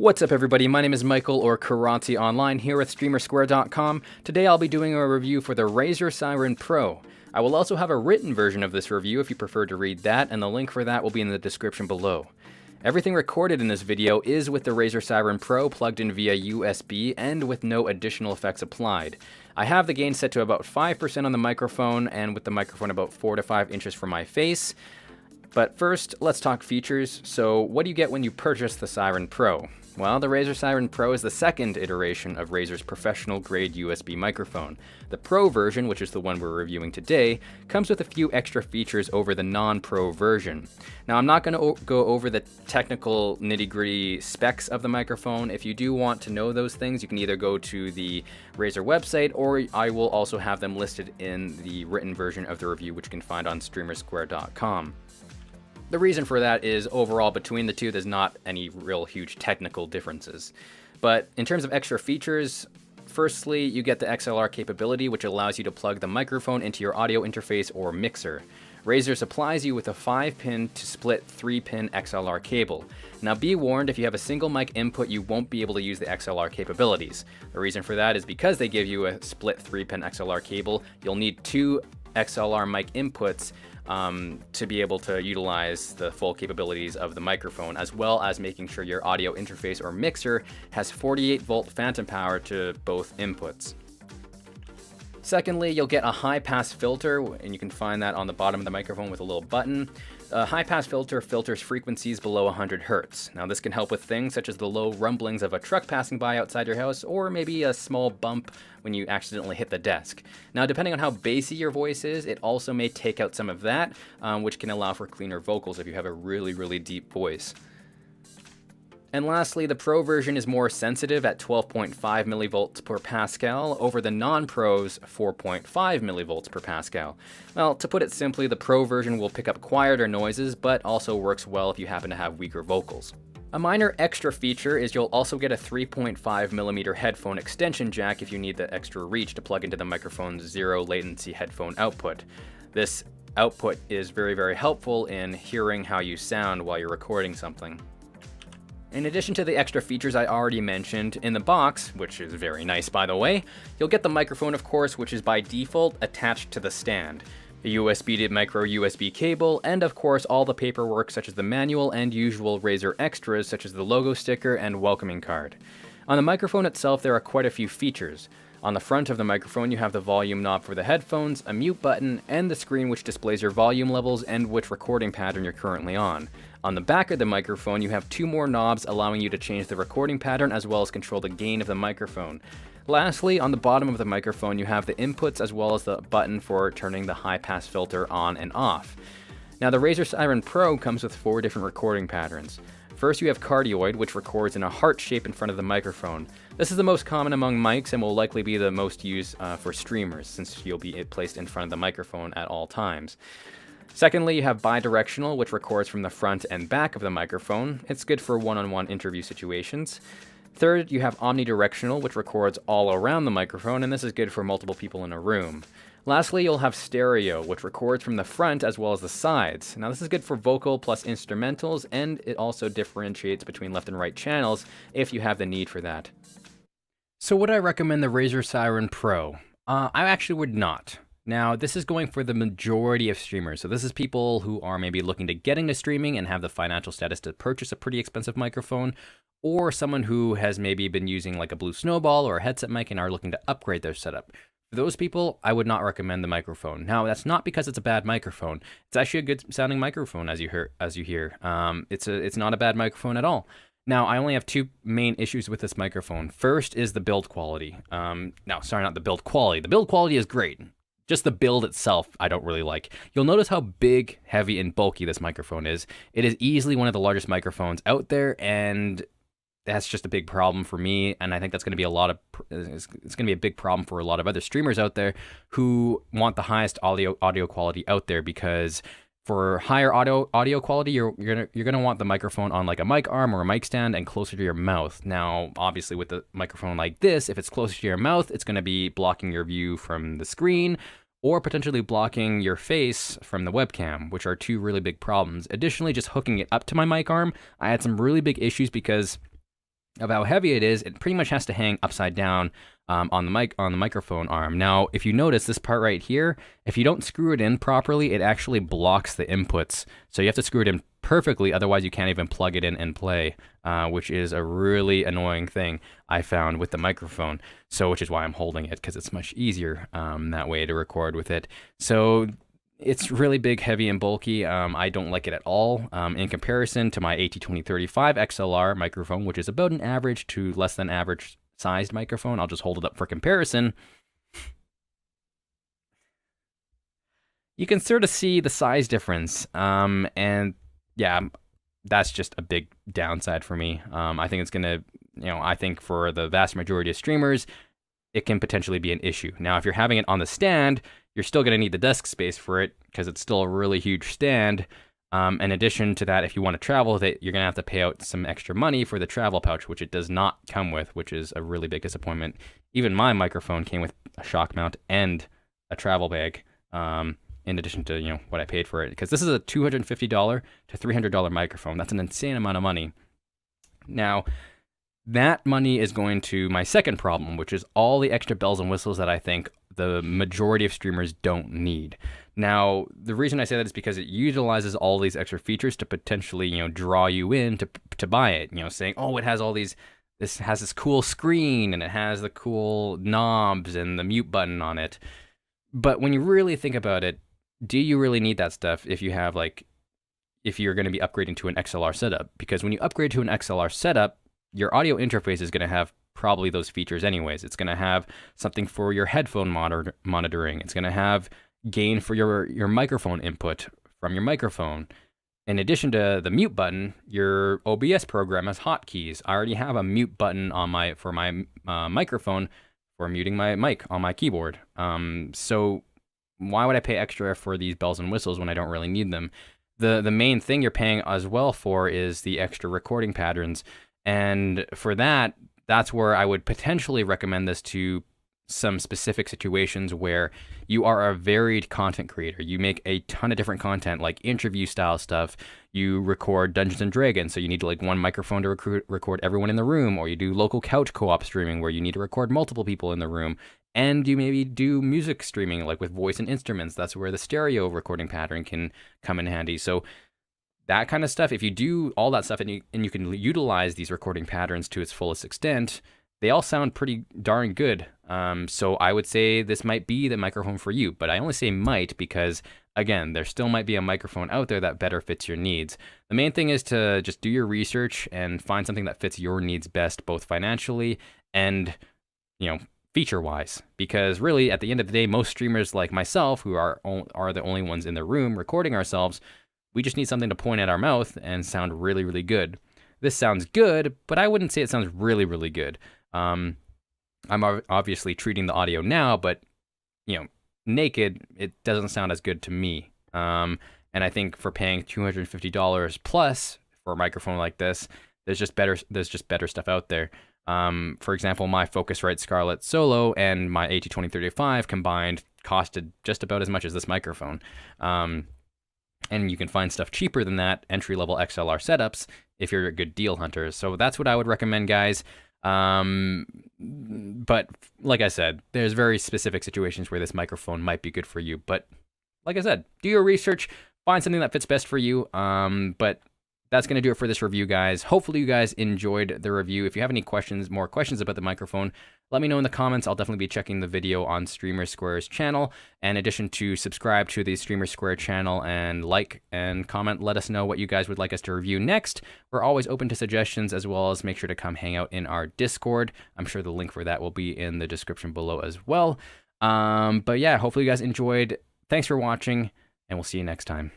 What's up everybody, my name is Michael or Karate Online here with StreamerSquare.com. Today I'll be doing a review for the Razer Seiren Pro. I will also have a written version of this review if you prefer to read that, and the link for that will be in the description below. Everything recorded in this video is with the Razer Seiren Pro plugged in via USB and with no additional effects applied. I have the gain set to about 5% on the microphone and with the microphone about 4 to 5 inches from my face. But first, let's talk features. So what do you get when you purchase the Seiren Pro? Well, the Razer Seiren Pro is the second iteration of Razer's professional-grade USB microphone. The Pro version, which is the one we're reviewing today, comes with a few extra features over the non-Pro version. Now, I'm not going to go over the technical nitty-gritty specs of the microphone. If you do want to know those things, you can either go to the Razer website, or I will also have them listed in the written version of the review, which you can find on StreamerSquare.com. The reason for that is overall between the two there's not any real huge technical differences. But in terms of extra features, firstly you get the XLR capability, which allows you to plug the microphone into your audio interface or mixer. Razer supplies you with a 5-pin to split 3-pin XLR cable. Now be warned, if you have a single mic input you won't be able to use the XLR capabilities. The reason for that is because they give you a split 3-pin XLR cable, you'll need 2 XLR mic inputs to be able to utilize the full capabilities of the microphone, as well as making sure your audio interface or mixer has 48-volt phantom power to both inputs. Secondly, you'll get a high-pass filter, and you can find that on the bottom of the microphone with a little button. A high-pass filter filters frequencies below 100 Hz. Now this can help with things such as the low rumblings of a truck passing by outside your house, or maybe a small bump when you accidentally hit the desk. Now depending on how bassy your voice is, it also may take out some of that, which can allow for cleaner vocals if you have a really deep voice. And lastly, the Pro version is more sensitive at 12.5 millivolts per Pascal over the non-Pro's 4.5 millivolts per Pascal. Well, to put it simply, the Pro version will pick up quieter noises, but also works well if you happen to have weaker vocals. A minor extra feature is you'll also get a 3.5mm headphone extension jack if you need the extra reach to plug into the microphone's zero latency headphone output. This output is very helpful in hearing how you sound while you're recording something. In addition to the extra features I already mentioned, in the box, which is very nice by the way, you'll get the microphone of course, which is by default attached to the stand, a USB to micro USB cable, and of course all the paperwork such as the manual and usual Razer extras such as the logo sticker and welcoming card. On the microphone itself there are quite a few features. On the front of the microphone you have the volume knob for the headphones, a mute button, and the screen which displays your volume levels and which recording pattern you're currently on. On the back of the microphone you have 2 more knobs allowing you to change the recording pattern as well as control the gain of the microphone. Lastly, on the bottom of the microphone you have the inputs as well as the button for turning the high-pass filter on and off. Now the Razer Seiren Pro comes with 4 different recording patterns. First you have cardioid, which records in a heart shape in front of the microphone. This is the most common among mics and will likely be the most used for streamers, since you'll be placed in front of the microphone at all times. Secondly, you have bidirectional, which records from the front and back of the microphone. It's good for one-on-one interview situations. Third, you have omnidirectional, which records all around the microphone, and this is good for multiple people in a room. Lastly, you'll have stereo, which records from the front as well as the sides. Now this is good for vocal plus instrumentals, and it also differentiates between left and right channels if you have the need for that. So would I recommend the Razer Seiren Pro? I actually would not. Now, this is going for the majority of streamers. So this is people who are maybe looking to get into streaming and have the financial status to purchase a pretty expensive microphone, or someone who has maybe been using like a Blue Snowball or a headset mic and are looking to upgrade their setup. For those people, I would not recommend the microphone. Now, that's not because it's a bad microphone. It's actually a good sounding microphone, as you hear. It's not a bad microphone at all. Now, I only have 2 main issues with this microphone. First is the build quality. Not the build quality. The build quality is great. Just the build itself, I don't really like. You'll notice how big, heavy, and bulky this microphone is. It is easily one of the largest microphones out there, and that's just a big problem for me. And I think that's going to be it's going to be a big problem for a lot of other streamers out there who want the highest audio quality out there, because for higher audio quality, you're gonna want the microphone on like a mic arm or a mic stand and closer to your mouth. Now, obviously, with the microphone like this, if it's closer to your mouth, it's gonna be blocking your view from the screen, or potentially blocking your face from the webcam, which are 2 really big problems. Additionally, just hooking it up to my mic arm, I had some really big issues because of how heavy it is, it pretty much has to hang upside down on the microphone arm. Now, if you notice this part right here, if you don't screw it in properly, it actually blocks the inputs. So you have to screw it in perfectly, otherwise you can't even plug it in and play, which is a really annoying thing I found with the microphone. So which is why I'm holding it, because it's much easier that way to record with it. So it's really big, heavy, and bulky. I don't like it at all in comparison to my AT2035 XLR microphone, which is about an average to less than average sized microphone. I'll just hold it up for comparison. You can sort of see the size difference, and yeah, that's just a big downside for me. I think it's gonna, I think for the vast majority of streamers, it can potentially be an issue. Now, if you're having it on the stand, you're still gonna need the desk space for it because it's still a really huge stand. In addition to that, if you want to travel with it, you're gonna have to pay out some extra money for the travel pouch, which it does not come with, which is a really big disappointment. Even my microphone came with a shock mount and a travel bag, in addition to what I paid for it, because this is a $250 to $300 microphone. That's an insane amount of money. Now, that money is going to my second problem, which is all the extra bells and whistles that I think the majority of streamers don't need. Now, the reason I say that is because it utilizes all these extra features to potentially, draw you in to buy it. Saying, oh, it has all these, this has this cool screen and it has the cool knobs and the mute button on it. But when you really think about it, do you really need that stuff if you have if you're going to be upgrading to an XLR setup? Because when you upgrade to an XLR setup, your audio interface is going to have probably those features anyways. It's going to have something for your headphone monitoring. It's going to have gain for your microphone input from your microphone. In addition to the mute button, your OBS program has hotkeys. I already have a mute button on my microphone for muting my mic on my keyboard. So why would I pay extra for these bells and whistles when I don't really need them? The main thing you're paying as well for is the extra recording patterns. And for that, that's where I would potentially recommend this to some specific situations where you are a varied content creator. You make a ton of different content, like interview style stuff. You record Dungeons and Dragons, so you need one microphone to record everyone in the room, or you do local couch co-op streaming where you need to record multiple people in the room. And you maybe do music streaming, like with voice and instruments. That's where the stereo recording pattern can come in handy. So that kind of stuff, if you do all that stuff and you can utilize these recording patterns to its fullest extent, they all sound pretty darn good. So I would say this might be the microphone for you, but I only say might because, again, there still might be a microphone out there that better fits your needs. The main thing is to just do your research and find something that fits your needs best, both financially and, feature-wise. Because really, at the end of the day, most streamers like myself, who are the only ones in the room recording ourselves, we just need something to point at our mouth and sound really, really good. This sounds good, but I wouldn't say it sounds really, really good. I'm obviously treating the audio now, but naked, it doesn't sound as good to me. And I think for paying $250 plus for a microphone like this, there's just better stuff out there. For example, my Focusrite Scarlett Solo and my AT2035 combined costed just about as much as this microphone. And you can find stuff cheaper than that, entry-level XLR setups, if you're a good deal hunter. So that's what I would recommend, guys. But like I said, there's very specific situations where this microphone might be good for you. But like I said, do your research, find something that fits best for you. But that's going to do it for this review, guys. Hopefully you guys enjoyed the review. If you have any more questions about the microphone, let me know in the comments. I'll definitely be checking the video on StreamerSquare's channel. And in addition to subscribe to the StreamerSquare channel and like and comment, let us know what you guys would like us to review next. We're always open to suggestions, as well as make sure to come hang out in our Discord. I'm sure the link for that will be in the description below as well. But yeah, hopefully you guys enjoyed. Thanks for watching, and we'll see you next time.